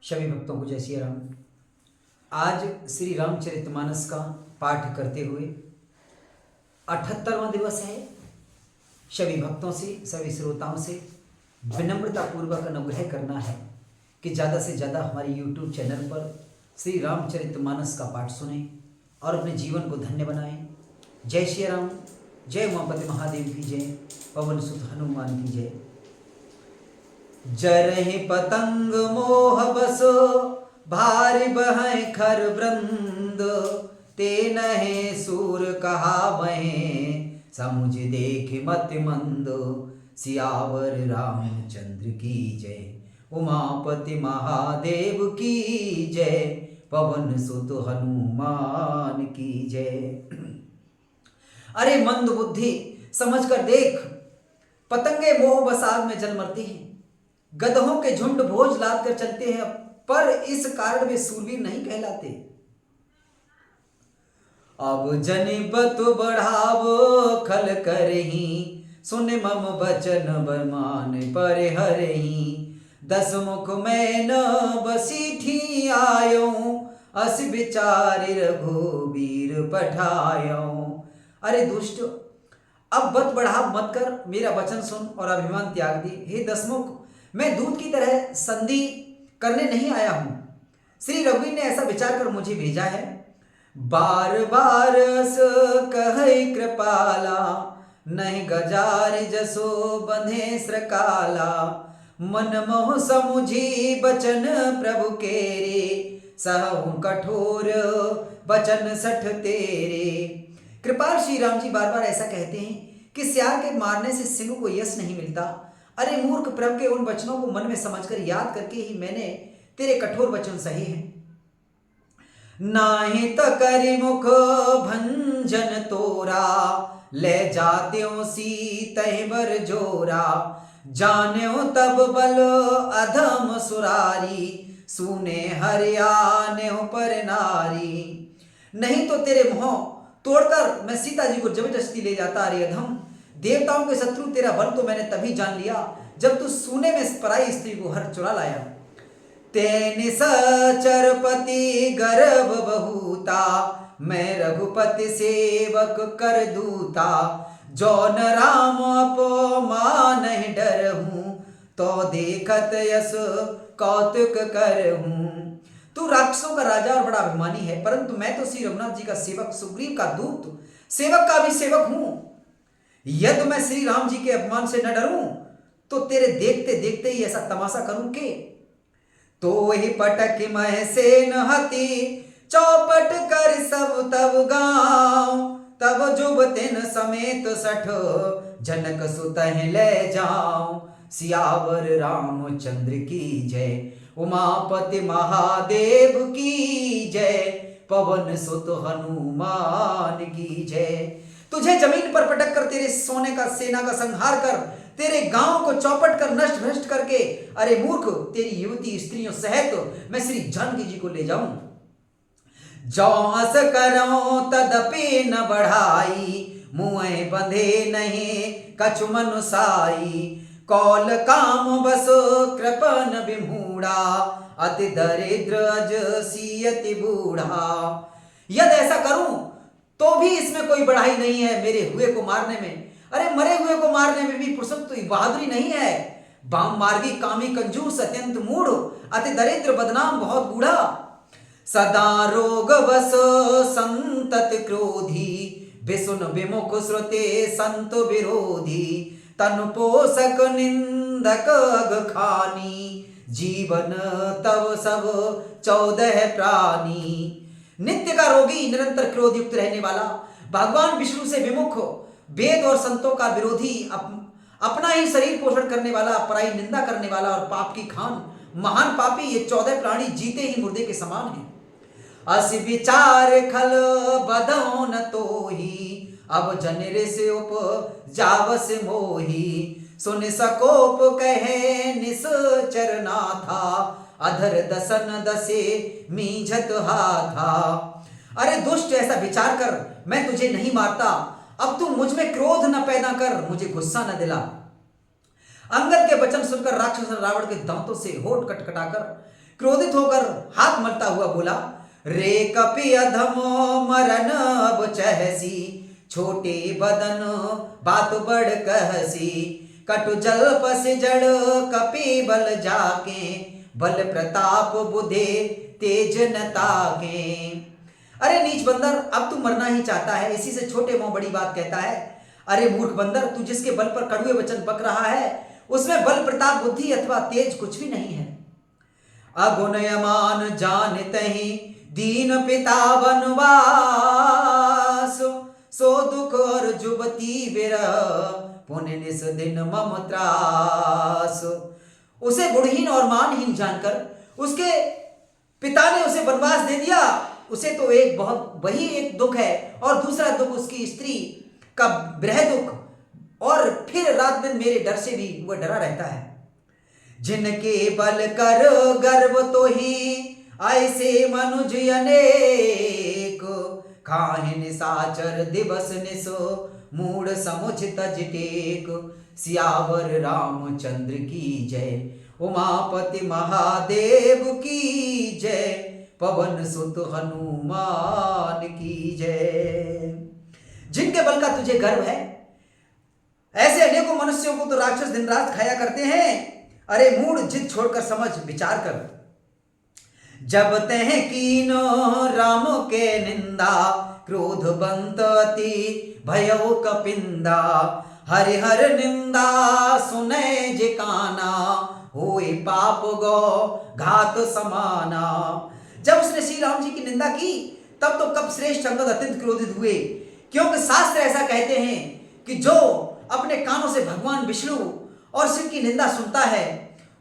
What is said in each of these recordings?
सभी भक्तों को जय श्री राम। आज श्री रामचरितमानस का पाठ करते हुए 78वां दिवस है। सभी भक्तों से, सभी श्रोताओं से विनम्रता पूर्वक अनुग्रह करना है कि ज़्यादा से ज़्यादा हमारे YouTube चैनल पर श्री रामचरितमानस का पाठ सुनें और अपने जीवन को धन्य बनाएं। जय श्री राम। जय उमापति महादेव की जय। पवन सुत हनुमान की जय। जरहि पतंग मोह बसो भारि बहै खर वृंद, ते नहे सूर कहावहै समुझ देख मति मंद। सियावर रामचंद्र की जय। उमापति महादेव की जय। पवन सुत हनुमान की जय। अरे मंद बुद्धि, समझ कर देख, पतंगे मोह बस आग में जल मरती हैं। गधों के झुंड भोज लाद कर चलते हैं, पर इस कारण वे सूरवीर नहीं कहलाते। अब जनिबत बढ़ाव खल करही, सुन मम बचन बरमान पर हरही। दस मुख में न बसीठी आयो, अस विचार रघुबीर पठायो। अरे दुष्ट, अब बत बढ़ाव मत कर, मेरा वचन सुन और अभिमान त्याग दे। हे दसमुख, मैं दूत की तरह संधि करने नहीं आया हूं। श्री रघुवीर ने ऐसा विचार कर मुझे भेजा है। बार बार कहै कृपाला, नहीं गजार जसो बंधे श्रकाला। मन मोह समुझी बचन प्रभु केरे, सहु कठोर बचन सठ तेरे। कृपाल श्री राम जी बार बार ऐसा कहते हैं कि सियार के मारने से सिंह को यश नहीं मिलता। अरे मूर्ख, प्रभु के उन वचनों को मन में समझकर याद करके ही मैंने तेरे कठोर वचन सहे हैं। नाहि त करि मुख भंजन तोरा, ले जात्यो सीतहि बर जोरा। जान्यो तब बल अधम सुरारी, सुने हरियान्यो पर नारी। नहीं तो तेरे मुंह तोड़कर मैं सीता जी को जबरदस्ती ले जाता। अरे अधम, देवताओं के शत्रु तेरा बल तो मैंने तभी जान लिया जब तू सूने में पराई स्त्री को हर चुरा लाया। तेनि सचरपति गर्भ बहुता, मैं रघुपति सेवक कर दूता। जौन राम अपमान डरहूं, तो देखत यस कौतुक करहूं। तू राक्षसों का राजा और बड़ा अभिमानी है, परंतु मैं तो श्री रघुनाथ जी का सेवक, सुग्रीव का दूत, सेवक का भी सेवक हूं। यदि मैं श्री राम जी के अपमान से न डरूं तो तेरे देखते देखते ही ऐसा तमाशा करूं के। तो ही पटक मह सेन हति, चौपट कर सब तब गांव। तब जुबतिन समेत सठ, जनक सुतह ले जाऊं। सियावर रामचंद्र की जय। उमापति महादेव की जय। पवन सुत हनुमान की जय। तुझे जमीन पर पटक कर तेरे सोने का सेना का संहार कर, तेरे गांव को चौपट कर नष्ट भ्रष्ट करके, अरे मूर्ख, तेरी युवती स्त्रियों सहित मैं श्री जानकी जी को ले जाऊं। जौस करो तदपि न बढ़ाई, मुँह बंधे नहीं कछु मनुसाई। कौल काम बस कृपन विमूढ़ा, अति दरिद्र अज सियति बूढ़ा। यदि ऐसा करूं तो भी इसमें कोई बढ़ाई नहीं है मेरे हुए को मारने में। अरे मरे हुए को मारने में भी फुर्सत तो बहादुरी नहीं है। बाम मार्गी कामी कंजूस अत्यंत मूढ़, अति दरिद्र बदनाम बहुत बूढ़ा। सदा रोग बस संतत क्रोधी, बिसुन विमुख श्रुते संत विरोधी। तनु पोषक निंदक खानी, जीवन तव सब 14 प्राणी। नित्य का रोगी, निरंतर क्रोध युक्त रहने वाला, भगवान विष्णु से विमुख, वेद और संतों का विरोधी, अपना ही शरीर पोषण करने वाला, पराई निंदा करने वाला और पाप की खान, महान पापी, ये 14 प्राणी जीते ही मुर्दे के समान हैं। अस विचार खल बदौ न तोही, अब जन ऋष उप जावस मोही। सुन सकोप कहे निश्चर नाथा, अधर दसन दसे मीझत हाथा। अरे दुष्ट, ऐसा विचार कर, मैं तुझे नहीं मारता। अब तू मुझ में क्रोध न पैदा कर, मुझे गुस्सा न दिला। अंगद के वचन सुनकर राक्षस रावण के दांतों से होठ कटकटाकर क्रोधित होकर हाथ मलता हुआ बोला, रे कपि अधमो मरन अब चहसी, छोटे बदन बात बढ़ कहसी, कटु जल पस जड़ कपि बल जाके, बल प्रताप बुधे तेज न ताके। अरे नीच बंदर, अब तू मरना ही चाहता है, इसी से छोटे मुंह बड़ी बात कहता है। अरे मूर्ख बंदर, तू जिसके बल पर कड़वे वचन बक रहा है, उसमें बल प्रताप बुद्धि अथवा तेज कुछ भी नहीं है। अगुणयमान जानते ही दीन पिता वनवास, सो दुख और जुबती विरह, पुण्य निस दिन मम त्रास। उसे गुणहीन और मानहीन जानकर उसके पिता ने उसे वनवास दे दिया। उसे तो एक बहुत वही एक दुख है, और दूसरा दुख उसकी स्त्री का विरह दुख, और फिर रात दिन मेरे डर से भी वह डरा रहता है। जिनके बल कर गर्व तो ही ऐसे मनुज अनेक, खाहि निसाचर दिवस निसो मूड समुचित टेक। सियावर रामचंद्र की जय, उमापति महादेव की जय, पवन सुत हनुमान की जय। जिनके बल का तुझे गर्व है, ऐसे अनेकों मनुष्यों को तो राक्षस दिन रात खाया करते हैं। अरे मूड, जिद छोड़कर समझ विचार कर। जब तह कीनो राम के निंदा, क्रोध बंत अति भयो कपिंदा, हरिहर निंदा सुने जे काना, होए पाप गो घात समाना। जब उसने श्री राम जी की निंदा की, तब तो कप श्रेष्ठ अंगद अत्यंत क्रोधित हुए, क्योंकि शास्त्र ऐसा कहते हैं कि जो अपने कानों से भगवान विष्णु और शिव की निंदा सुनता है,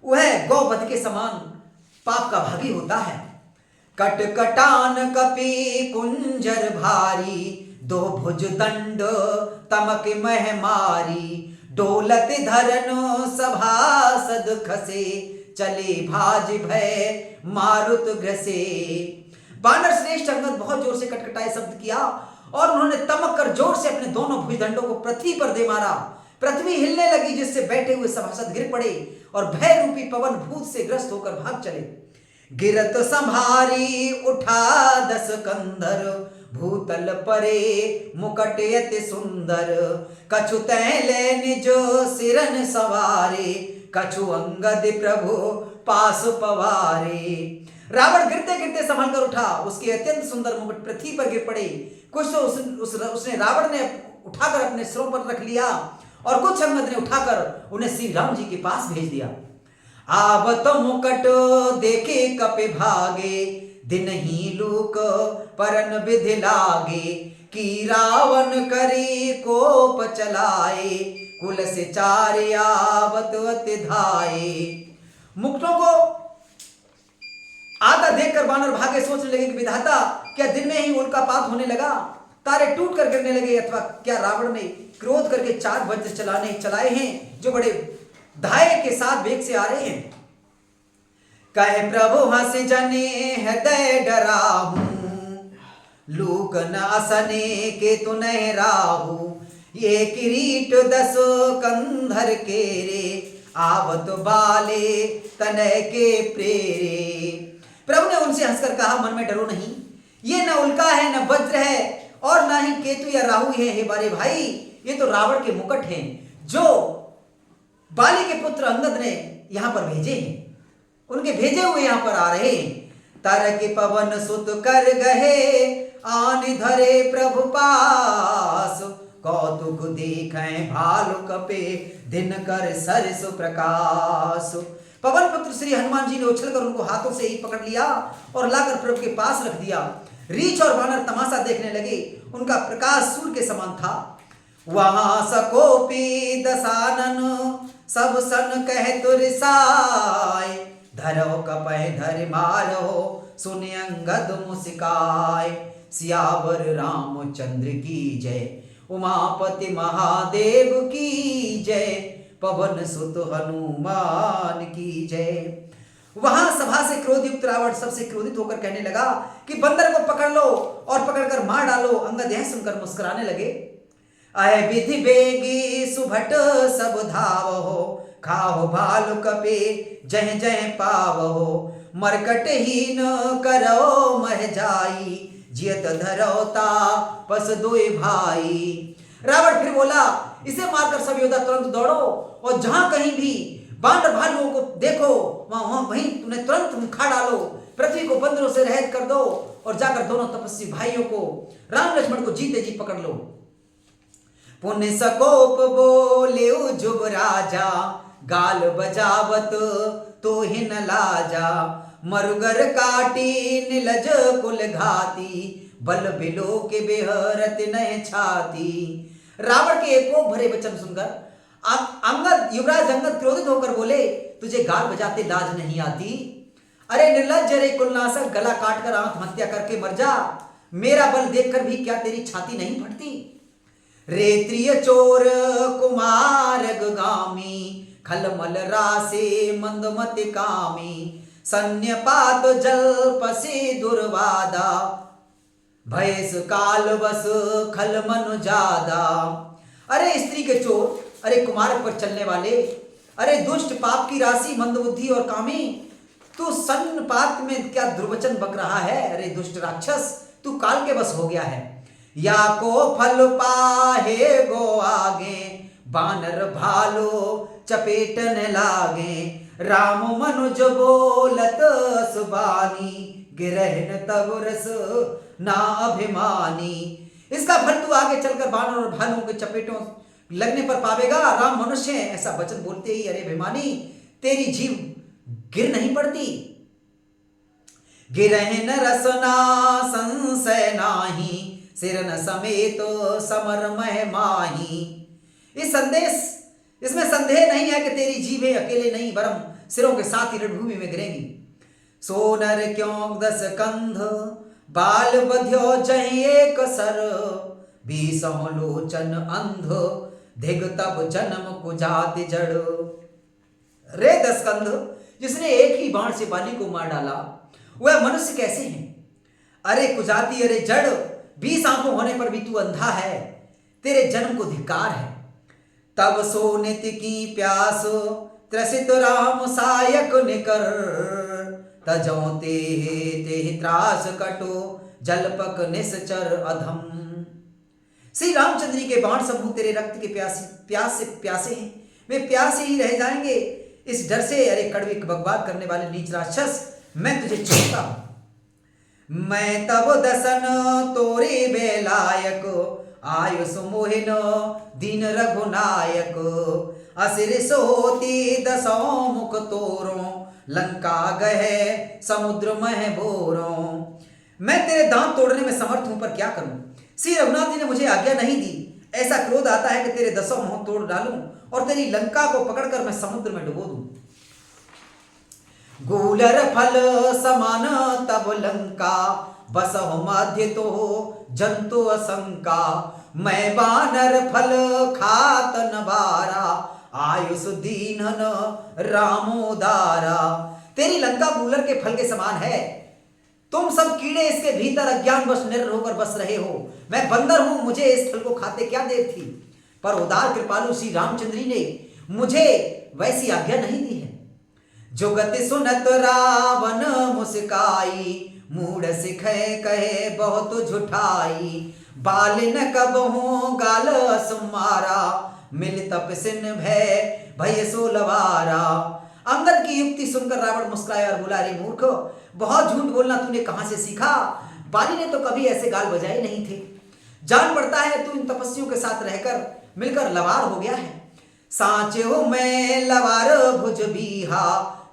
वह गौवध के समान पाप का भागी होता है। कटकटान कपि कुंजर भारी, दो भुज दंड तमक मह मारी, डोलत धरन सभासद खसे, चले भाज भय मारुत ग्रसे। बानर श्रेष्ठ अंगद बहुत जोर से कटकटाए शब्द किया, और उन्होंने तमक कर जोर से अपने दोनों भुजदंडों को पृथ्वी पर दे मारा। पृथ्वी हिलने लगी, जिससे बैठे हुए सभासद गिर पड़े और भय रूपी पवन भूत से ग्रस्त होकर भाग चले। गिरत संभारी उठा दस कंधर, भूतल परे मुकट यति सुंदर, कछु तैले निज सिरन सवारे, कछु अंगद प्रभु पास पवारे। रावण गिरते गिरते संभल कर उठा, उसके अत्यंत सुंदर मुकुट पृथ्वी पर गिर पड़े। कुछ तो उसने रावण ने उठाकर अपने सिरों पर रख लिया, और कुछ अंगद ने उठाकर उन्हें श्री राम जी के पास भेज दिया। आवत मुकट देखे कपि भागे, दिन ही लूक परन विधि लागे, कि रावण करी कोप चलाए, कुल से चार आवत अति धाये। मुकुटों को आता देखकर बानर भागे, सोचने लगे कि विधाता, क्या दिन में ही उल्कापात होने लगा, तारे टूट कर गिरने लगे, अथवा क्या रावण ने क्रोध करके चार वज्र चलाए हैं, जो बड़े धाये के साथ वेग से आ रहे हैं। कहे प्रभु हंस जने हृदय डराहू, लूक न असने के तु नहीं राहू, ये किरीट दस कंधर के रे, आवत बाले तनय के प्रेरे। प्रभु ने उनसे हंसकर कहा, मन में डरो नहीं, ये न उल्का है, न वज्र है, और ना ही केतु या राहु है। हे बारे भाई, ये तो रावण के मुकुट हैं, जो बाली के पुत्र अंगद ने यहां पर भेजे हैं। उनके भेजे हुए यहां पर आ रहे हैं। तारक पवन सुत कर गहे, आन धरे प्रभु पास, कौतुक देखें भालु कपे, दिन कर सरस प्रकाश। पवन पुत्र श्री हनुमान जी ने उछलकर उनको हाथों से ही पकड़ लिया और लाकर प्रभु के पास रख दिया। रीछ और वानर तमाशा देखने लगे। उनका प्रकाश सूर्य के समान था। वहां सकोपी दसानन, सब सन कह तुरसाय, धरो कपह धर मारो, सुन अंगद मुस्काय। सियावर रामचंद्र की जय, उमापति महादेव की जय, पवन सुत हनुमान की जय। वहां सभा से क्रोधयुक्त रावण सबसे क्रोधित होकर कहने लगा कि बंदर को पकड़ लो और पकड़कर मार डालो। अंगद यह सुनकर मुस्कुराने लगे। आय विधि बेगी सुभट सब धाव हो, खाओ भालु कपे जह जह पावो, मरकट हीन करो मह जाई, जियत धरौता पस दोए भाई। रावण फिर बोला, इसे मारकर सब योद्धा तुरंत दौड़ो और जहां कहीं भी बानर भालुओं को देखो वहां वहीं उन्हें तुरंत खा डालो, पृथ्वी को बंदरों से रहित कर दो और जाकर दोनों तपस्वी भाइयों को राम लक्ष्मण को जीते जी पकड़ लो। पुण्य सकोप बोले जुब राजा, गाल बजावत तो ही न लाजा, मरुगर काटी निलज कुल घाती, बल बिलो के बेहरत नह छाती। रावण के एक भरे वचन सुनकर अंगद युवराज अंगद क्रोधित होकर बोले, तुझे गाल बजाते लाज नहीं आती? अरे निर्लज्ज, रे कुलनाशक, गला काटकर आत्महत्या करके मर जा, मेरा बल देखकर भी क्या तेरी छाती नहीं फटती? रे त्रिय चोर कुमार गामी, खलमल रासे मंदमति कामी, सन्यपात जलपसे दुर्वादा, भयस काल बस खल मनु जादा। अरे स्त्री के चोर, अरे कुमार पर चलने वाले, अरे दुष्ट, पाप की राशि, मंदबुद्धि और कामी, तू सन्नपात में क्या दुर्वचन बक रहा है? अरे दुष्ट राक्षस, तू काल के बस हो गया है। या को फल पाहे गो आगे, बानर भालो चपेटन लागे, राम मनुज बोलत सुबानी, गिरहन तब रस ना अभिमानी। इसका फल तू आगे चलकर बानर और भालुओं के चपेटों लगने पर पावेगा। राम मनुष्य है, ऐसा वचन बोलते ही अरे अभिमानी, तेरी जीव गिर नहीं पड़ती। गिरहन रसना संशय नाही, सिरन समेत समर मह माही। इसमें संदेह नहीं है कि तेरी जीभें अकेले नहीं वरम सिरों के साथ ही रणभूमि में गिरेंगी। सोनर क्यों दस कंध, बाल बध्यो जहि एक सर, बीसों लोचन अंध, धिग तब जन्म कुजाति जड़। रे दसकंध, जिसने एक ही बाण से बाली को मार डाला, वह मनुष्य कैसे है? अरे कुजाति, अरे जड़, 20 आंखों होने पर भी तू अंधा है, तेरे जन्म को धिक्कार है। तब सो नित्य की प्यास, त्रसित राम सायक निकर, तजो ते त्रास कटो, जलपक निश्चर अधम। श्री रामचंद्र जी के बाण समूह तेरे रक्त के प्यास से प्यासे हैं, वे प्यासे ही रह जाएंगे इस डर से। अरे कड़वी बकवाद करने वाले नीच राक्षस, मैं तुझे छोड़ता हूं। मैं तब दसन तोरे बेलायक, आयुष मोहिन दीन रघुनायक, असिर सोती दसों मुख तोरों, लंका गए समुद्र मह बोरों। मैं तेरे दांत तोड़ने में समर्थ हूं, पर क्या करूं? श्री रघुनाथ जी ने मुझे आज्ञा नहीं दी। ऐसा क्रोध आता है कि तेरे 10 मुंह तोड़ डालूं और तेरी लंका को पकड़कर मैं समुद्र में डुबो दूं। गूलर फल समान तब लंका, बसहु माध्य तो जंतु असंका, मैं बानर फल खात न बारा, आयुष दीनन रामोदारा। तेरी लंका गूलर के फल के समान है, तुम सब कीड़े इसके भीतर अज्ञानवश निर्भर होकर बस रहे हो। मैं बंदर हूं, मुझे इस फल को खाते क्या देर थी, पर उदार कृपालु श्री रामचंद्र जी ने मुझे वैसी आज्ञा नहीं दी है। जो गति सुनत रावण मुस्काई, मूढ़ सिखे कहे बहुत झुठाई, बाल न कबहू गाल सुमारा, मिल तपसिन भय भय सो लवारा। अंगद की युक्ति सुनकर रावण मुस्कुराया और बोला, रे मूर्ख, बहुत झूठ बोलना तूने कहां से सीखा? बाली ने तो कभी ऐसे गाल बजाए नहीं थे। जान पड़ता है तू इन तपस्वियों के साथ रहकर मिलकर लवार हो गया है। सांचे हो मैं लवार भुज बीहा,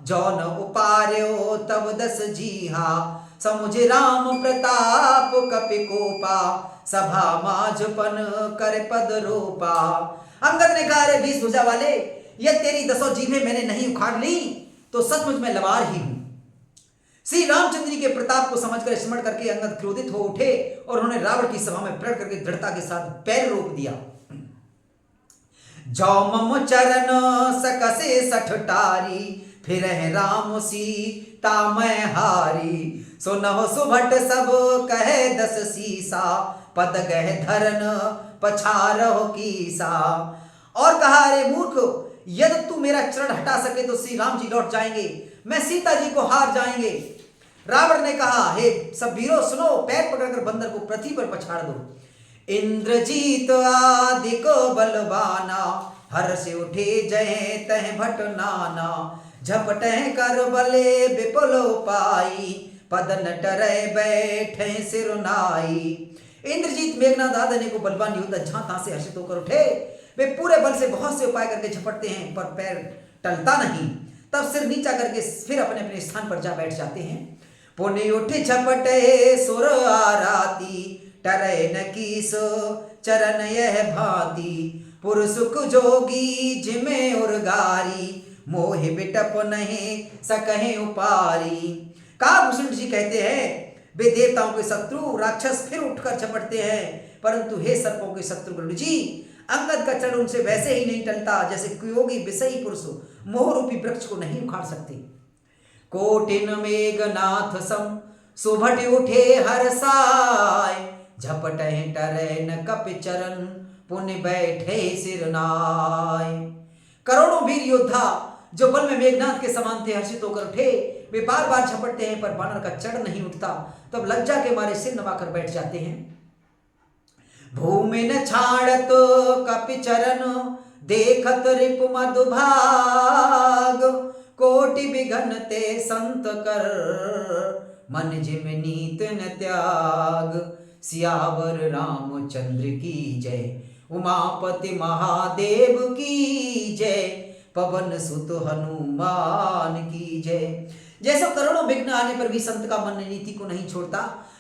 जौन उपार्यो तब 10 जीहा, समुझ राम प्रताप कपि कोपा, सभा माझपन कर पद रोपा। अंगद ने कहा, रे 20 भुजा वाले, यह तेरी 10 जीभें मैंने नहीं उखाड़ ली तो सचमुच मैं लवार ही हूं। श्री रामचंद्र जी के प्रताप को समझकर स्मरण करके अंगद क्रोधित हो उठे और उन्होंने रावण की सभा में प्रकट करके दृढ़ता के साथ पैर रोक दिया। जौ मम चरण सकसे सठटारी, फिर राम सीता मैं हारी, सुनहो सुभट सब कहे 10 सीसा, पद गह धरन पछारहो कीसा। और कहा, अरे मूर्ख, यदि तू मेरा चरण हटा सके तो श्री राम जी लौट जाएंगे, मैं सीता जी को हार जाएंगे। रावण ने कहा, हे सब वीरों सुनो, पैर पकड़कर बंदर को पृथ्वी पर पछाड़ दो। इंद्रजीत आदि को बलवाना, हर से उठे जय तह भट नाना। झपटह कर बले विपुल उपाई, पदन टरे बैठे सिरुनाई। इंद्रजीत मेघनाद आदि को बलवान योद्धा जहां तहां से हर्षित होकर उठे। वे पूरे बल से बहुत से उपाय करके झपटते हैं पर पैर टलता नहीं। तब सिर नीचा करके फिर अपने अपने स्थान पर जा बैठ जाते हैं। पुण्य उठे झपटे सुर आराती, टरे न कीसो चरण यह भांति। पुरुषुक जोगी जिमे उर्गारी, मोहि बिटप नहीं सकहे उपारी। काकभूषण जी कहते हैं, वे देवताओं के शत्रु राक्षस फिर उठकर झपटते हैं, परंतु हे सर्पों के शत्रु गरुड़ जी, अंगद का चरण उनसे वैसे ही नहीं टलता जैसे योगी विषयी पुरुष मोह रूपी वृक्ष को नहीं उखाड़ सकते। कोटिन मेघनाथ सम सुभट उठे हर साय, झपटे टरे न कपि चरण पुण्य बैठे सिरनाय। करोड़ों वीर योद्धा जो बल में मेघनाथ के समान थे हर्षित होकर उठे। वे बार बार झपटते हैं पर बानर का चरण नहीं उठता। तब लज्जा के मारे सिर नवाकर बैठ जाते हैं। भूमि न छाड़त कपि चरण, देखत रिपु मधुभाग। कोटि विघ्नते संत कर, मन जिम नीत न त्याग। सियावर रामचंद्र की जय, उमापति महादेव की जय। पवन सुत हनुमान की जय। जैसे करोड़ों विघ्न आने पर भी संत का मन नीति को नहीं छोड़ता,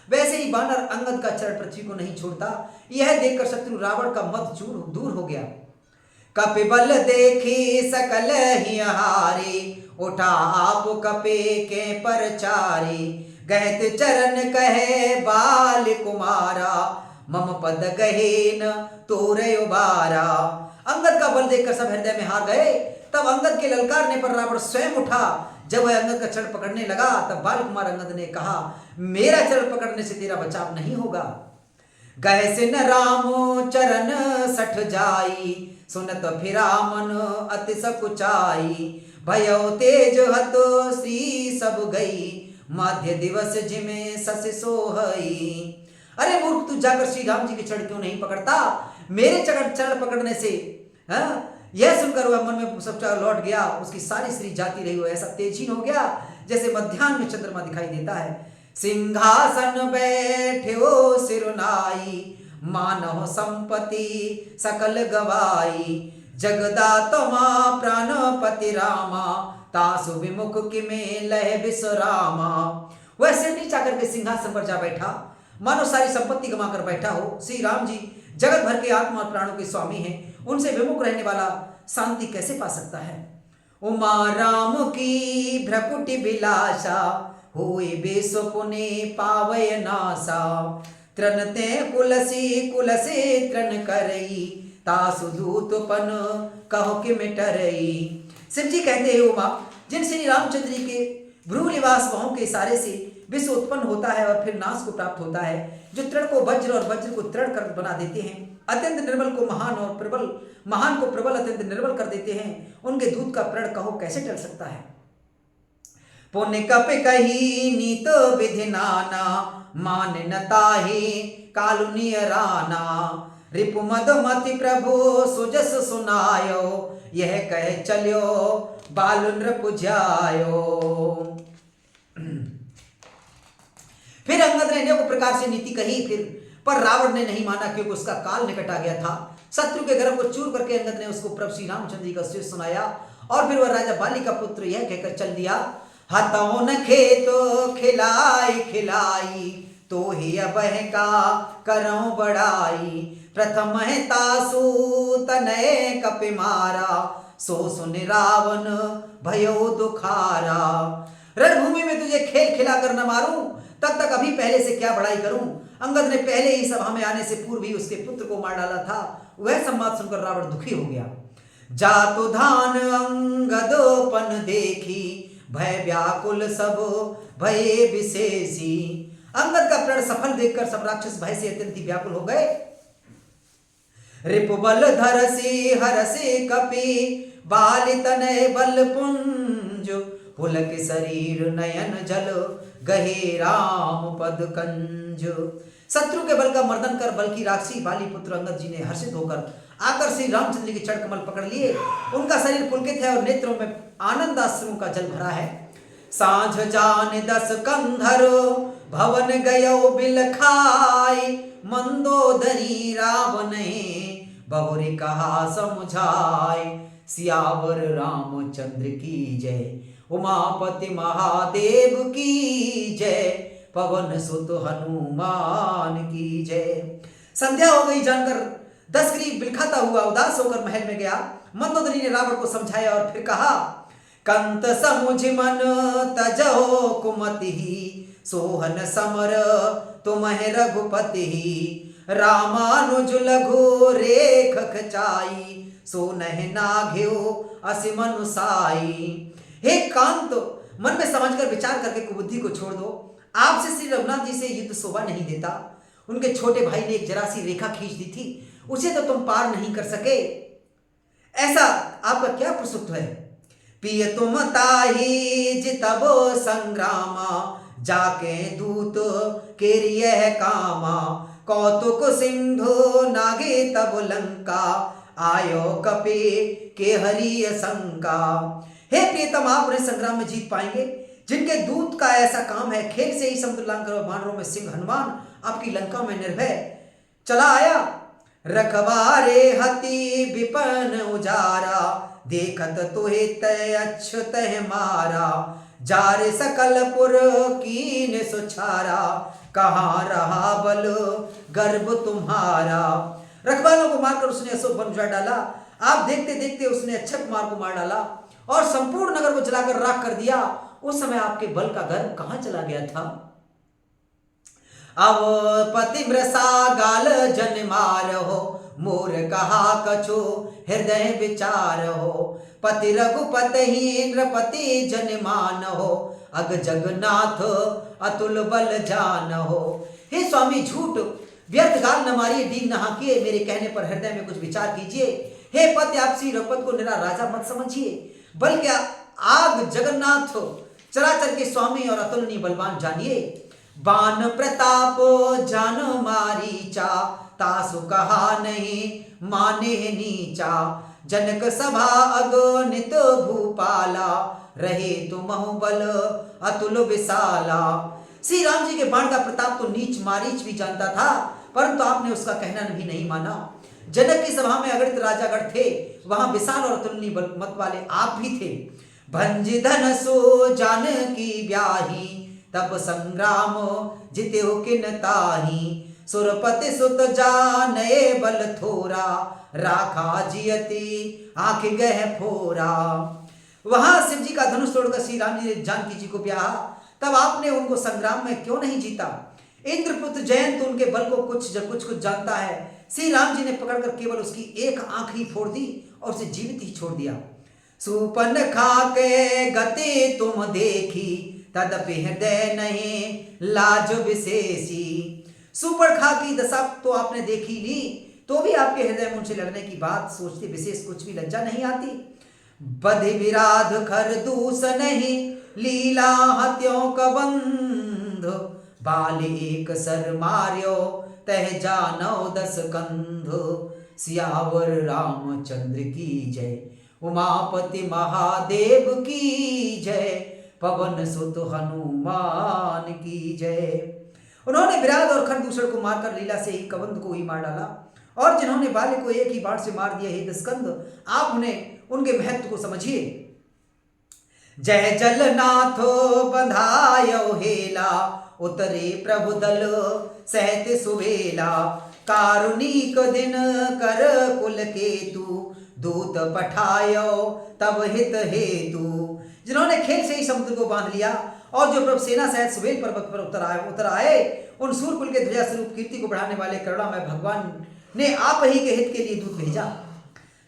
वैसे ही बानर अंगद का चरण पृथ्वी को नहीं छोड़ता। यह देखकर शत्रु रावण का मत दूर हो गया। कपिबल देखी सकल ही हारे, उठा आप कपे के परचारे। गहत चरण कहे बाल कुमारा, मम पद गहे न तोरे उबारा। अंगद का बल देखकर सब हृदय में हार गए। तब अंगद के ललकारने पर रावण स्वयं उठा। जब वह अंगद का चरण पकड़ने लगा तब बाल कुमार अंगद ने कहा, मेरा चरण पकड़ने से तेरा बचाव नहीं होगा। गए से न राम चरण सठ जाई, सुनत फिरा मन अति सकुचाई। भयो तेज हत श्री सब गई, मध्य दिवस जिमे सस सोहई। अरे मूर्ख, तू जाकर श्री राम जी के चरण क्यों नहीं पकड़ता? मेरे चरण पकड़ने से यह सुनकर वह मन में सब लौट गया। उसकी सारी श्री जाती रही, वो ऐसा तेजहीन हो गया जैसे मध्याह्न में चंद्रमा दिखाई देता है। सिंहासन बैठे हो सिरुनाई, मानव संपत्ति सकल गवाई। जगदात्मा प्राणपति रामा, तासु विमुख किमे लह विश्रामा। वह सिर नीचा करके सिंहासन पर जा बैठा, मानो सारी संपत्ति गमा कर बैठा हो। श्री राम जी जगत भर के आत्मा और प्राणों के स्वामी हैं, उनसे विमुख रहने वाला शांति कैसे पा सकता है? उमा राम की भ्रकुटि विलासा, हुई बेसो पुनि पावय नासा। तृणते कुलसी तृण करई, तासु दूतपन कहो कि मिटरई। शिव जी कहते हैं, उमा जिन श्री रामचंद्र जी के भ्रू निवास बाहों के इशारे से विश्व उत्पन्न होता है और फिर नाश को प्राप्त होता है, जो तृण को वज्र और वज्र को तृण कर बना देते हैं, अत्यंत निर्बल को महान और प्रबल, महान को प्रबल अत्यंत निर्बल कर देते हैं, उनके दूत का प्रण कहो कैसे टल सकता है? पुण्य कप कही नीत विधि नाना, मान न ताहि कालुनिय राना। रिपु मद मति प्रभु सुजस सुनायो, यह कह चलियो बालु नृप जायो। फिर अंगद ने अनेक प्रकार से नीति कही, फिर पर रावण ने नहीं माना क्योंकि उसका काल निकट आ गया था। शत्रु के गर्भ को चूर करके अंगद ने उसको प्रभु श्री रामचंद्र जी का शीर्ष सुनाया और फिर वह राजा बाली का पुत्र यह कहकर चल दिया, हतौ न खेत खिलाई खिलाई, तो ही अबह का करऊं बड़ाई। प्रथम है तासु तनय कपि मारा, सो सुन रावण भयो दुखारा। रणभूमि में तुझे खेल खिला कर न मारूं, तब तक अभी पहले से क्या बड़ाई करूं। अंगद ने पहले ही सभा में आने से पूर्व ही उसके पुत्र को मार डाला था। वह संवाद सुनकर रावण दुखी हो गया। जातु धान अंगदोपन देखी, भय व्याकुल सब भये विशेषी। अंगद का प्रण सफल देखकर सब राक्षस भय से अत्यंत व्याकुल हो गए। रिपुबल धरसी हरसी कपि, बाल तनय बल पुंज, पुलक शरीर नयन जल, गहे राम पद कंज। शत्रु के बल का मर्दन कर बल की राक्षी बाली पुत्र अंगद जी ने हर्षित होकर आकर श्री रामचंद्र जी के चरण कमल पकड़ लिए। उनका शरीर पुलकित है और नेत्रों में आनंद आश्रुओं का जल भरा है। सांझ जान दस कंधर, भवन गयो बिल खाई, मंदोदरी रावण बहुरी कहा समझाय। सियावर रामचंद्र की जय, उमापति महादेव की जय, पवन सुत हनुमान की जय। संध्या हो गई जानकर दशग्रीव बिलखाता हुआ उदास होकर महल में गया। मंदोदरी ने रावण को समझाया और फिर कहा, कंत समुझ मन तजहो कुमति, सोहन समर तुम्हें रघुपति। रामानुज लघु रेख खचाई, सो नह नाघ्यो असि मनुसाई। हे कांत, मन में समझकर विचार करके कुबुद्धि को छोड़ दो। आपसे श्री रघुनाथ जी से युद्ध शोभा नहीं देता। उनके छोटे भाई ने एक जरा सी रेखा खींच दी थी, उसे तो तुम पार नहीं कर सके। ऐसा आपका क्या प्रसुप्त है? पिय तुम ताही जितबो संग्रामा, जाके दूत केरिय कामा। कौतुक सिंधु नागे तब लंका, आयो कपि के हरिय शंका। हे प्रियतम, आप उन्हें संग्राम में जीत पाएंगे जिनके दूत का ऐसा काम है। खेल से ही समुद्र लांघकर और वानरों में सिंह हनुमान आपकी लंका में निर्भय चला आया। रखवारे हति विपन उजारा, देखत तुहे तय अच्युत मारा। जारे सकल पुर कीन सुछारा, कहाँ रहा बल गर्भ तुम्हारा। रखवालों को मारकर उसने अशोक वन उजाड़ डाला। आप देखते देखते उसने अक्षय कुमार को मार डाला और संपूर्ण नगर को जलाकर राख कर दिया। उस समय आपके बल का गर्भ कहां चला गया था? अब पतिव्रसा गाल जन मार हो, मोर कहा कछु हृदय विचार हो। पति रघुपति इंद्रपति जन मान हो, अग जगन्नाथ अतुल बल जान हो। हे स्वामी, झूठ व्यर्थ गाल न मारिए, डींग न हाकिए, मेरे कहने पर हृदय में कुछ विचार कीजिए। हे पति, आप श्री रघुपति को निरा राजा मत समझिए, बल्कि आग जगन्नाथ चराचर के स्वामी और अतुलनीय बलवान जानिए। बान प्रताप जान मारीचा, तासु कहा नहीं माने नीचा। जनक सभा अगणित भूपाला, रहे तुमहु बल अतुल विशाला। श्री राम जी के बाण का प्रताप तो नीच मारीच भी जानता था, परंतु आपने उसका कहना भी नहीं माना। जनक की सभा में अगणित राजागण थे, वहां विशाल और अतुलनीय मत वाले आप भी थे। भंज धन सो जानकी ब्याही, तब संग्राम जिते हो किन ताही। सुरपति सुत जाने बल थोरा, राखा जियति आंख गह फोरा। वहां शिव जी का धनुष तोड़कर श्री राम जी ने जानकी जी को ब्याहा, तब आपने उनको संग्राम में क्यों नहीं जीता? इंद्रपुत्र जयंत उनके बल को कुछ जानता है। श्री राम जी ने पकड़कर केवल उसकी एक आंख ही फोड़ दी और उसे जीवित ही छोड़ दिया। सुपन खाके गति तुम देखी, तदपि हृदय नहीं लाज विशेषी। सुपर खा की दशा तो आपने देखी ली, तो भी आपके हृदय में उनसे लड़ने की बात सोचते विशेष कुछ भी लज्जा नहीं आती। बधि विराध खर दूस नहीं, लीला हत्यों का बंध। बाल एक सर मार्यो, तह जानौ दस कंध। सियावर रामचंद्र की जय, उमापति महादेव की जय, पवन सुत हनुमान की जय। उन्होंने विराट और खरदूषण को मारकर लीला से ही कबंध को ही मार डाला, और जिन्होंने बाल्य को एक ही बाण से मार दिया, हे दस्कंद, आप उन्हें उनके महत्व को समझिए। जय जलनाथो बंधायो हेला, उतरे प्रभु दल सहत सुवेला। कारुणिक दिन कर कुल केतु, दूत पठायो तब हित हेतु। जिन्होंने खेल से ही समुद्र को बांध लिया और जो प्रभु सेना सहित सुवेल पर्वत पर उतर आए, उन सूर्यकुल के ध्वजा स्वरूप कीर्ति को बढ़ाने वाले करुणामय भगवान ने आप ही के हित के लिए दूत भेजा।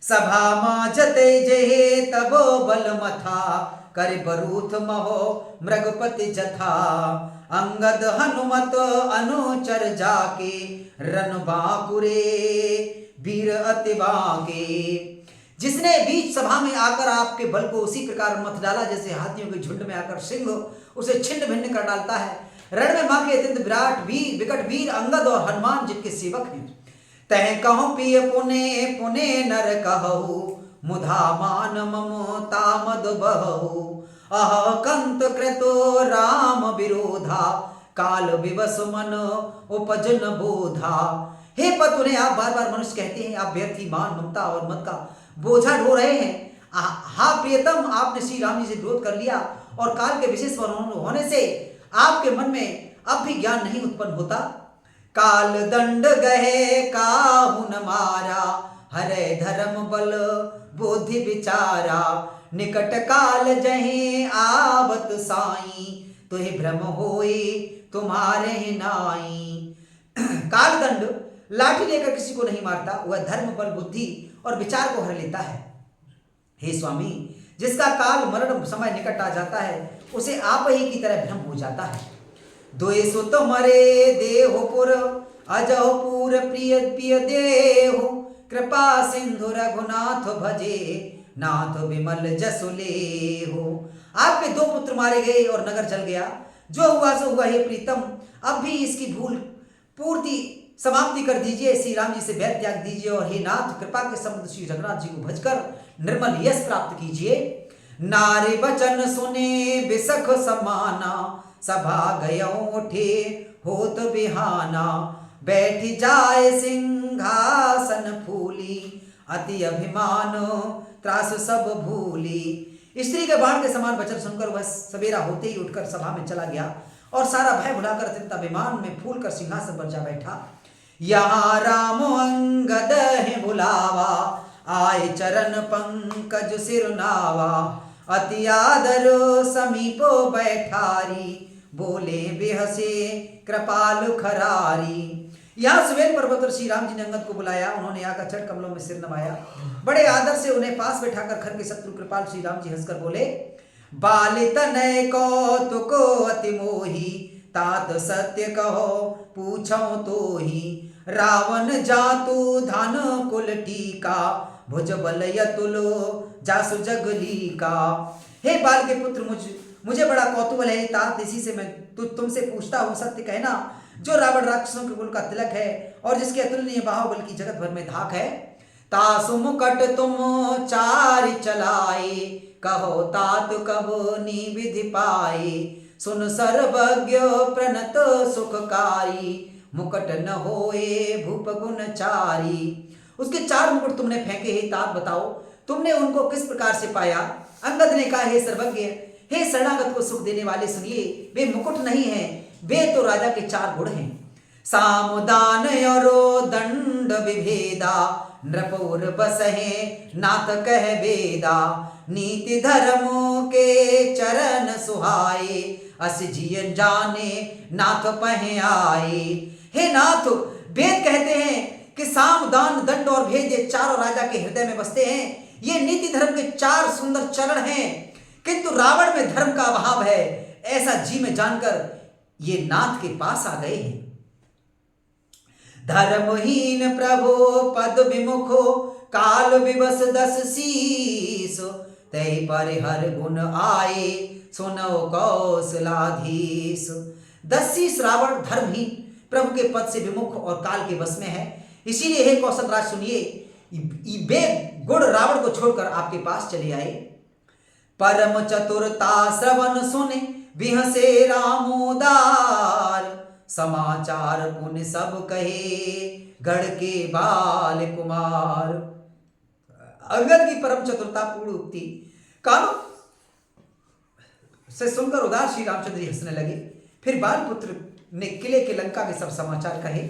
सभा माजते जहे तब बल मथा, कर बरूथ महो मृगपति जथा। अंगद हनुमत अनुचर जाके, रन बाकुरे वीर अति बाके। जिसने बीच सभा में आकर आपके बल को उसी प्रकार मत डाला जैसे हाथियों के झुंड में आकर सिंह उसे छिन्न भिन्न कर डालता है। रण में मां के अत्यंत विराट वीर विकट वीर अंगद और हनुमान जिनके सेवक हैं। तह कहो पिय पुने पुने नर कहु मुधा मान ममता मद बहु अह कंत कृतो राम विरोधा काल विवश मन उपजन बोधा। हे पत उन्हें आप बार बार मनुष्य कहते हैं, आप व्यर्थी मान ममता और मत का बोझा ढो रहे हैं। हा प्रियतम, आपने श्री राम जी से विरोध कर लिया और काल के विशेष होने से आपके मन में अब भी ज्ञान नहीं उत्पन्न होता। काल दंड गहे काहू न मारा हरे धर्म बल बुद्धि विचारा निकट काल जहे आवत साई तुहे भ्रम होई तुम्हारे नाई। काल दंड लाठी लेकर किसी को नहीं मारता, वह धर्म बल बुद्धि और विचार को हर लेता है। हे स्वामी, जिसका काल मरण समय निकट आ जाता है उसे आप ही की तरह भ्रम हो जाता है। दोए सुत मरे देहपुर अजहपुर प्रिय प्रिय देहु कृपा सिंधु रघुनाथ भजे नाथ विमल जसुले हो। आपके 2 पुत्र मारे गए और नगर जल गया। जो हुआ सो हुआ, हे प्रीतम, अब भी इसकी भूल पूर्ति समाप्ति कर दीजिए। श्री राम जी से वैर त्याग दीजिए और हे नाथ, कृपा के समुद्र श्री रघुनाथ जी को भजकर निर्मल यश प्राप्त कीजिए। नारे बचन सुने बिसख समाना सभा गयो उठे होत बिहाना बैठी जाए सिंहासन फूली अति अभिमान त्रास सब भूली। स्त्री के बाण के समान वचन सुनकर वह सवेरा होते ही उठकर सभा में चला गया और सारा भय भुलाकर अत्यंत अभिमान में फूल कर सिंहासन पर जा बैठा। यहाँ राम अंगद है बुलावा आए चरण पंकज सिरनावा अति आदर समीपो बैठारी बोले बेहसे कृपाल खरारी। यहाँ सुबेल पर्वत पर श्री राम जी ने अंगद को बुलाया। उन्होंने आकर चरण कमलों में सिर नवाया, बड़े आदर से उन्हें पास बैठाकर खर के शत्रु कृपाल श्री राम जी हंसकर बोले, बाल तनय कौतुक अति मोही तात सत्य कहो पूछो तो ही रावण जातु धन कुल टीका भुज बल यतुलो जासु जगली का। हे बाल के पुत्र, मुझे बड़ा कौतूहल है तात, इसी से मैं तुमसे पूछता हूँ, सत्य कहना जो रावण राक्षसों के कुल का तिलक है और जिसके अतुलनीय बाहुबल की जगत भर में धाक है। तासु मुकट तुम चारि चलाए कहो तात कब निविधि पाए सुन सर्वज्ञ प्रणत सुखकारी मुकट न होए भूप गुणचारी। उसके 4 मुकुट तुमने फेंके, हे तात बताओ तुमने उनको किस प्रकार से पाया। अंगद ने कहा, हे सर्वज्ञ, हे शरणागत को सुख देने वाले, सुनिए, वे मुकुट नहीं हैं, वे तो राजा के 4 गुण हैं। सामदान और दंड विभेदा नृपुर बसहे नाथ कह वेदा नीति धर्म के चरण सुहाए अस जियन जाने नाथ पहे आए। हे नाथ, वेद कहते हैं कि साम दान दंड और भेद ये 4 राजा के हृदय में बसते हैं। ये नीति धर्म के 4 सुंदर चरण हैं, किंतु रावण में धर्म का अभाव है, ऐसा जी में जानकर ये नाथ के पास आ गए हैं। धर्महीन प्रभु पद विमुखो काल विवश 10 शीस तय पर हर गुण आए सुनो कौशलाधीश। 10 शीस रावण धर्महीन प्रभु के पद से विमुख और काल के वश में है, इसीलिए हे कौशलराज सुनिए, वे गुण रावण को छोड़कर आपके पास चले आए। परम चतुरता श्रवण सुने बिहसे रामोदार समाचार पुण्य सब कहे गढ़ के बाल कुमार। अंगद की परम चतुरता पूर्ण उक्ति कानों से सुनकर उदार श्री रामचंद्र जी हंसने लगे। फिर बाल पुत्र ने किले के लंका के सब समाचार कहे।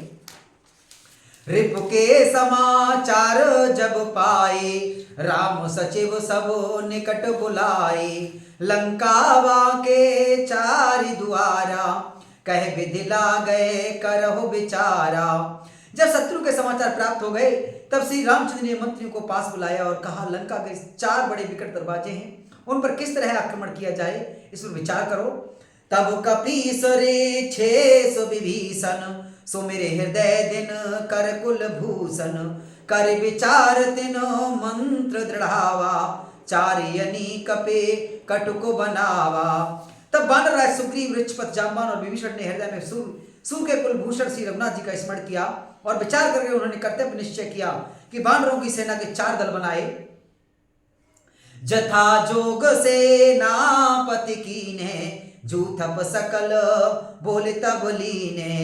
रिपु के समाचार जब पाए राम सचिव सब निकट बुलाए लंकावा के 4 द्वारा कह विधि ला गए करहो विचारा। जब शत्रु के समाचार प्राप्त हो गए तब श्री रामचंद्र ने मंत्रियों को पास बुलाया और कहा, लंका के 4 बड़े विकट दरवाजे हैं, उन पर किस तरह आक्रमण किया जाए इस पर विचार करो। तब कपीस रे 600 विभीषण सुमिरे हृदय दिन कर कुल भूषण कर विचार तिनो मंत्र दृढ़ावा, चारियनी कपे कटुको बनावा। तब वानर राज सुग्रीव, ऋक्षपत, जाम्बान और विभीषण ने हृदय में सूर के कुलभूषण श्री रघुनाथ जी का स्मरण किया और विचार करके उन्होंने कर्तव्य निश्चय किया कि वानरों की सेना के 4 दल बनाए। जथा जोग सेनापति कीने, जूथप सकल बोले तब लीने।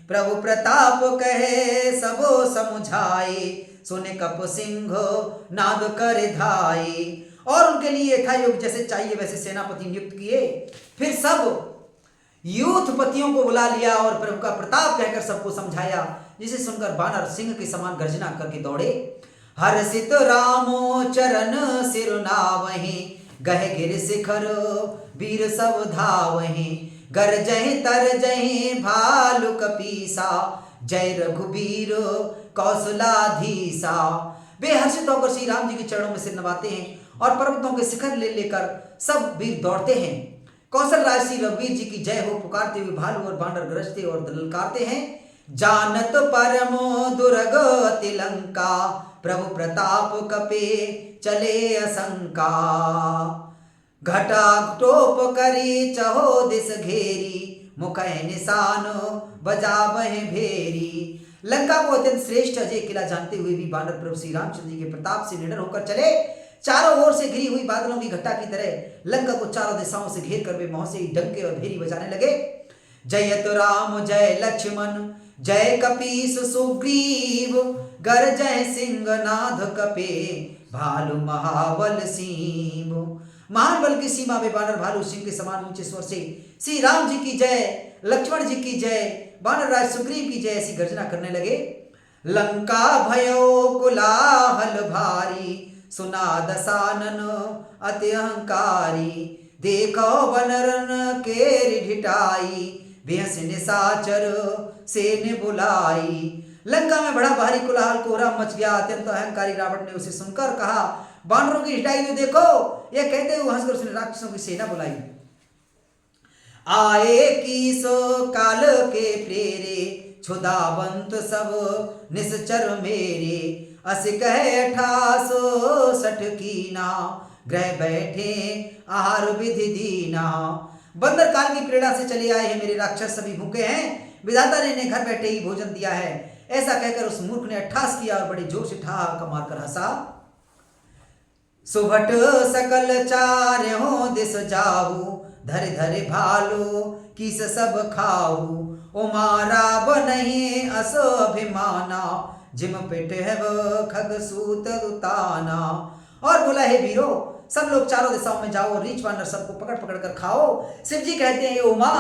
प्रभु प्रताप कहे सबो समुझाए, सुने कप सिंह नाद कर धाई। और उनके लिए यथायोग जैसे चाहिए वैसे सेनापति नियुक्त किए। फिर सब यूथपतियों को बुला लिया और प्रभु का प्रताप कहकर सबको समझाया, जिसे सुनकर वानर सिंह के समान गर्जना करके दौड़े। हर्षित रामो चरण सिर नावहि, गह गिर शिखर वीर सब धावहि। गरजहि तरजहि भालु कपीसा, जय रघुबीर कौशलाधीसा। वे हर्षित होकर श्री राम जी के चरणों में सिर नवाते हैं और पर्वतों के शिखर ले लेकर सब वीर दौड़ते हैं। कौशल राज श्री रघुवीर जी की जय हो पुकारते हुए भालू और बांदर गरजते और ललकारते हैं। जानत परमो दुर्गति लंका, प्रभु प्रताप कपे चले असंका। घटा टोप करी चहो दिस घेरी, मुख निशान बजावह भेरी। लंका को अत्यंत श्रेष्ठ अजय किला जानते हुए भी वानर प्रभु श्री रामचंद्र जी के प्रताप से निडर होकर चले। चारों ओर से घिरी हुई बादलों की घटा की तरह लंका को चारों दिशाओं से घेर कर वे मौं से ही डंके और भेरी बजाने लगे। जयत राम जय लक्ष्मण, जय कपीस सुग्रीव। गरजय सिंह नाद कपे, भालु महाबल सीम। महान बल की सीमा में वानर भालू सिंह के समान ऊंचे स्वर से श्री राम जी की जय, लक्ष्मण जी की जय, वानर राज सुग्रीव की जय ऐसी गर्जना करने लगे। लंका भयो कुलाहल भारी, सुना दसानन अति अहंकारी। देखो बनरन केरि ढिठाई, बेहस निशाचर सेन बुलाई। लंका में बड़ा भारी कुलाहल कोहरा मच गया। अत्यंत अहंकारी रावण ने उसे सुनकर कहा, बानरों की ढिठाई तो देखो। यह कहते हुए हंसकर उसने राक्षसों की सेना बुलाई। आए कीस काल के प्रेरे, क्षुधावंत सब निश्चर मेरे। अस कहे 68 कीना, ग्रह बैठे आहार विधि दीना। बंदर काल की प्रेरणा से चले आए हैं मेरे राक्षस, सभी भूखे हैं, विधाता ने इन्हें घर बैठे ही भोजन दिया है। ऐसा कहकर उस मूर्ख ने अट्ठास किया और बड़े जोर से ठहाका मारकर हंसा। सुभट सकल चारहों दिस जाऊ, धरे धरे भालू किस सब खाऊ। उमारा बनहि असो अभिमाना, जिम पिट है वो खग सूत उताना। और बोला, हे वीरो, सब लोग चारों दिशाओं में जाओ और रीछ वानर सबको पकड़ पकड़ कर खाओ। शिव जी कहते हैं, उमा,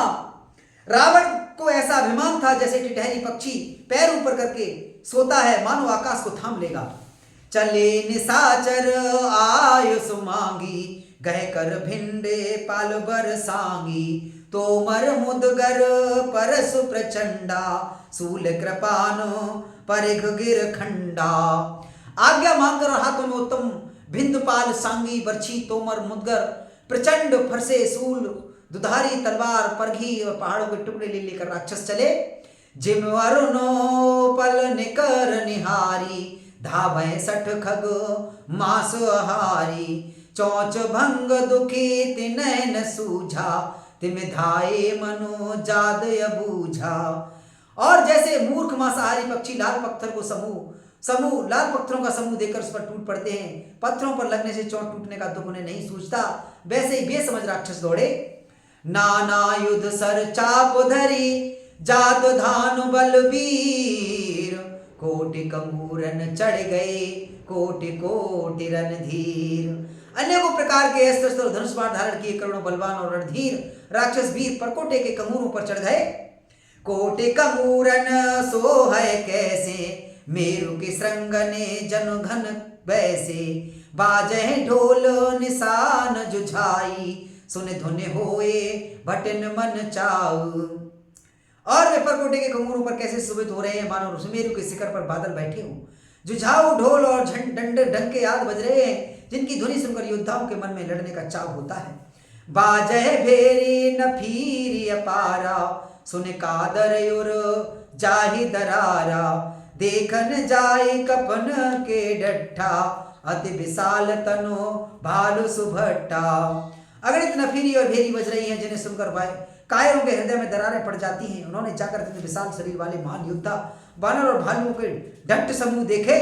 रावण को ऐसा अभिमान था जैसे टिटहरी पक्षी पैर ऊपर करके सोता है, मानो आकाश को थाम लेगा। चले निशाचर आयुष मांगी, गह कर भिंडे पाल बर सांगी। तोमर मुदगर परसु प्रचंडा, सूल कृपानो परिघ गिर खंडा। आज्ञा मांगकर और हाथों में उत्तम भिंद पाल सांगी बर्छी तोमर मुदगर प्रचंड फरसे सूल दुधारी तलवार परघी और पहाड़ों के टुकड़े ले लेकर राक्षस चले। जिम वरुणो पल निकर निहारी, धावै 60 खग मास आहारी। चौच भंग दुखी तिनय न सूझा, तिम धाये मनो जाद अबूझा। और जैसे मूर्ख मांसाहारी पक्षी लाल पत्थर को लाल पत्थरों का समूह देखकर उस पर टूट पड़ते हैं, पत्थरों पर लगने से चोट टूटने का दुख उन्हें नहीं सूझता, वैसे ही बेसमझ राक्षस दौड़े। नाना युद्ध सर चाप धरी, जात धानु बलवीर। कोटि कंगूरन चढ़ गए, कोटि कोटि रणधीर। अनेकों प्रकार के अस्त्र शस्त्र धनुष बाण धारण किए करोड़ों बलवान और रणधीर राक्षस वीर परकोटे के कंगूरों पर चढ़ गए। कोटि कंगूरन सो है कैसे, मेरु की श्रृंगने जन घन वैसे। बाजे ढोल निशान जुझाई, सुने धुने होए भटन मन चाऊ। और वे परकोटे के कंगूरों पर कैसे सुबित हो रहे हैं, मानो सुमेरु के शिखर पर बादल बैठे हों। जुझाऊ ढोल और डंके याद बज रहे हैं, जिनकी ध्वनि सुनकर योद्धाओं के मन में लड़ने का चाव होता है। बाजह भेरी न फीरी अपारा, सुने कादर युर जाहि दरारा। देखन जाए कपन के डट्ठा, अति विशाल तनो भालु सुभट्टा। अगणित नफीरी और भेरी बज रही हैं, जिन्हें सुनकर कायरों के हृदय में दरारें पड़ जाती हैं। उन्होंने जाकर इतने विशाल शरीर वाले महान योद्धा वानर और भालुओं के डट्ट समूह देखे।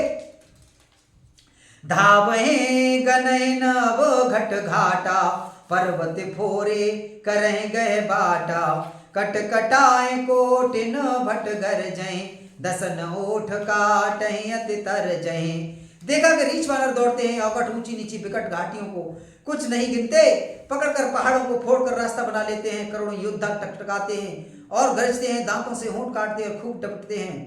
धावहे गनय नव घट घाटा, पर्वत फोरे करह गए बाटा। कट कटाए कोटिन भट गर जय, दसन ओठ काटहि अति तर जय। देखा कि रीछ वानर दौड़ते हैं, अवट ऊंची नीची विकट घाटियों को कुछ नहीं गिनते, पकड़कर पहाड़ों को फोड़कर रास्ता बना लेते हैं। करोड़ों योद्धा टकटकाते हैं और गरजते हैं, दांतों से होंठ काटते हैं और खूब टपकते हैं।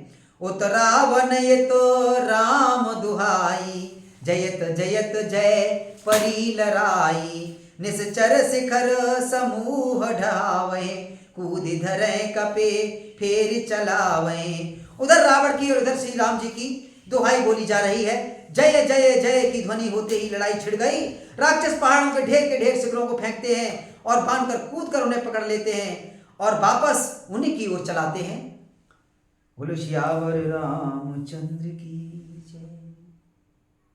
उतरावन ये तो राम दुहाई, जयत जयत जय परी लराई। निश्चर शिखर समूह ढावे, कूद धरे कपे फेर चलावे। उधर रावण की और इधर श्री राम जी की दुहाई बोली जा रही है। जय जय जय की ध्वनि होते ही लड़ाई छिड़ गई। राक्षस पहाड़ों के ढेर शिखरों को फेंकते हैं और बांधकर कूद कर उन्हें पकड़ लेते हैं और वापस उन्हीं की ओर चलाते हैं। बोलो श्यावर रामचंद्र की।